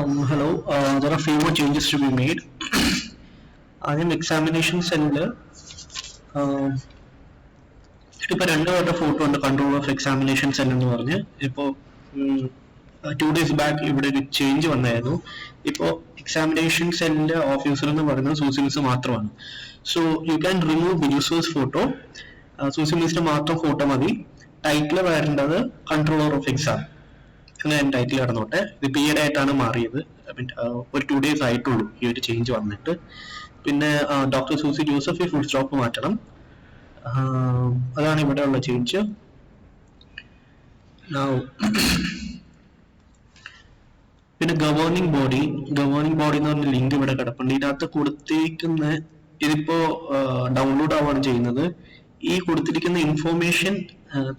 Hello. There are few more changes to be made. ആദ്യം examination സെല്ലില് ഇപ്പൊ രണ്ടുപേരുടെ photo ഉണ്ട് കൺട്രോൾ ഓഫ് എക്സാമിനേഷൻ സെൽ എന്ന് പറഞ്ഞ്. ഇപ്പോ 2 days ബാക്ക് ഇവിടെ ഒരു ചേഞ്ച് വന്നായിരുന്നു. ഇപ്പോ എക്സാമിനേഷൻ സെല്ലിന്റെ ഓഫീസർ എന്ന് പറയുന്നത് സൂസി മിസ് മാത്രമാണ്. സോ യു ക്യാൻ റിമൂവ് ബിജുസോസ് ഫോട്ടോ. സൂസി മിസിന്റെ മാത്രം ഫോട്ടോ മതി. ടൈറ്റിൽ വരേണ്ടത് കൺട്രോളർ ഓഫ് എക്സാം അങ്ങനെ ടൈറ്റിൽ കിടന്നോട്ടെ. ഇത് പിരീഡ് ആയിട്ടാണ് മാറിയത്. ഒരു 2 days ആയിട്ടുള്ളൂ ഈ ഒരു ചേഞ്ച് വന്നിട്ട്. പിന്നെ doctor Susie Joseph full stop മാറ്റണം. അതാണ് ഇവിടെ ഉള്ള ചേഞ്ച്. പിന്നെ ഗവേണിംഗ് ബോഡി എന്ന് പറഞ്ഞ ലിങ്ക് ഇവിടെ കിടപ്പുണ്ട്. ഇതിനകത്ത് കൊടുത്തിരിക്കുന്ന ഇതിപ്പോ ഡൗൺലോഡ് ആവുകയാണ് ചെയ്യുന്നത്. ഈ കൊടുത്തിരിക്കുന്ന ഇൻഫോർമേഷൻ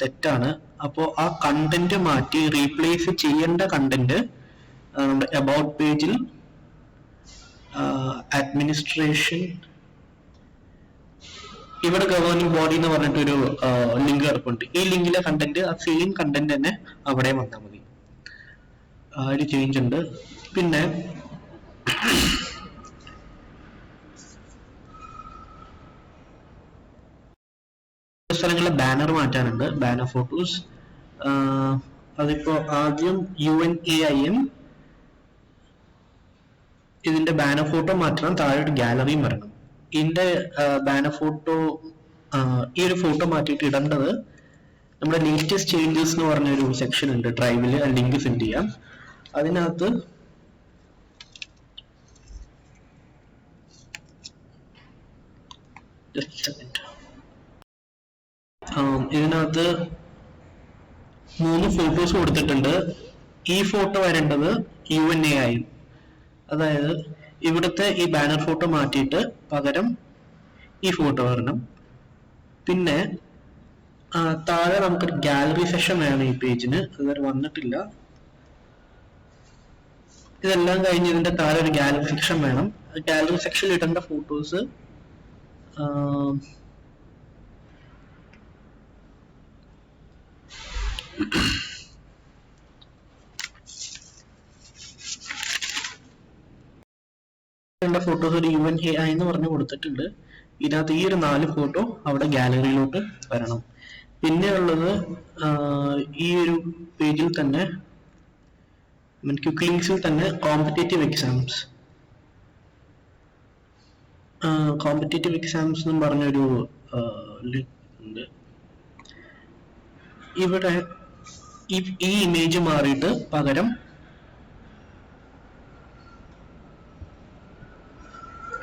തെറ്റാണ്. അപ്പോൾ ആ കണ്ടന്റ് മാറ്റി റീപ്ലേസ് ചെയ്യേണ്ട കണ്ടന്റ് നമ്മുടെ അബൌട്ട് പേജിൽ അഡ്മിനിസ്ട്രേഷൻ ഇവിടെ ഗവേണിംഗ് ബോഡി എന്ന് പറഞ്ഞിട്ടൊരു ലിങ്ക് കിടപ്പുണ്ട്. ഈ ലിങ്കിലെ കണ്ടന്റ് ആ സെയിം കണ്ടന്റ് തന്നെ അവിടെ വന്നാൽ മതി. ഒരു ചേഞ്ച് ഉണ്ട്. പിന്നെ സ്ഥലങ്ങളിലെ ബാനർ മാറ്റാനുണ്ട്. ബാനർ ഫോട്ടോസ് അതിപ്പോ ആദ്യം UNAIM ഇതിന്റെ ബാനർ ഫോട്ടോ മാറ്റണം. താഴെ ഒരു ഗാലറിയും വരണം. ഇതിന്റെ ബാനർ ഫോട്ടോ ഈ ഒരു ഫോട്ടോ മാറ്റിയിട്ട് ഇടേണ്ടത് നമ്മുടെ ലേറ്റസ്റ്റ് ചേഞ്ചസ് എന്ന് പറഞ്ഞൊരു സെക്ഷൻ ഉണ്ട് ഡ്രൈവിൽ. ലിങ്ക് സെൻഡ് ചെയ്യാം. അതിനകത്ത് ഇതിനകത്ത് 3 ഫോട്ടോസ് കൊടുത്തിട്ടുണ്ട്. ഈ ഫോട്ടോ വരേണ്ടത് UNAIM, അതായത് ഇവിടുത്തെ ഈ ബാനർ ഫോട്ടോ മാറ്റിയിട്ട് പകരം ഈ ഫോട്ടോ വരണം. പിന്നെ താഴെ നമുക്കൊരു ഗാലറി സെക്ഷൻ വേണം ഈ പേജിന്. അതുവരെ വന്നിട്ടില്ല. ഇതെല്ലാം കഴിഞ്ഞ് ഇതിന്റെ താഴെ ഒരു ഗാലറി സെക്ഷൻ വേണം. ഗാലറി സെക്ഷനിൽ ഇടേണ്ട ഫോട്ടോസ് ഫോട്ടോസ് ഒരു UNAI എന്ന് പറഞ്ഞ് കൊടുത്തിട്ടുണ്ട്. ഇതിനകത്ത് ഈ ഒരു 4 ഫോട്ടോ അവിടെ ഗാലറിയിലോട്ട് വരണം. പിന്നെ ഉള്ളത് ഈ ഒരു പേജിൽ തന്നെ ക്വിക്ക് ലിങ്ക്സിൽ തന്നെ കോമ്പറ്റേറ്റീവ് എക്സാംസ് എന്നും പറഞ്ഞൊരു ലിങ്ക് ഉണ്ട്. ഇവിടെ ഈ ഇമേജ് മാറിയിട്ട് പകരം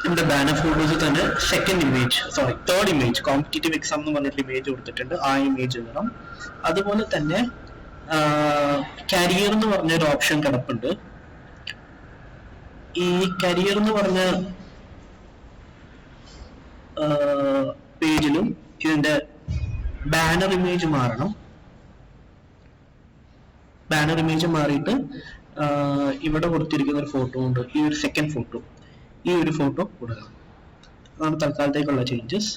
നമ്മുടെ ബാനർ ഫോട്ടോസ് തന്നെ തേർഡ് ഇമേജ് കോമ്പറ്റേറ്റീവ് എക്സാം എന്ന് പറഞ്ഞിട്ട് ഇമേജ് കൊടുത്തിട്ടുണ്ട്. ആ ഇമേജ് വേണം. അതുപോലെ തന്നെ കരിയർ എന്ന് പറഞ്ഞൊരു ഓപ്ഷൻ കിടപ്പുണ്ട്. ഈ കരിയർ എന്ന് പറഞ്ഞ പേജിലും ഇതിന്റെ ബാനർ ഇമേജ് മാറണം. ബാനർ ഇമേജ് മാറിയിട്ട് ഇവിടെ കൊടുത്തിരിക്കുന്ന ഒരു ഫോട്ടോ ഉണ്ട്. ഈ ഒരു സെക്കൻഡ് ഫോട്ടോ, ഈ ഒരു ഫോട്ടോ കൊടുക്കണം. അതാണ് തൽക്കാലത്തേക്കുള്ള ചേഞ്ചസ്.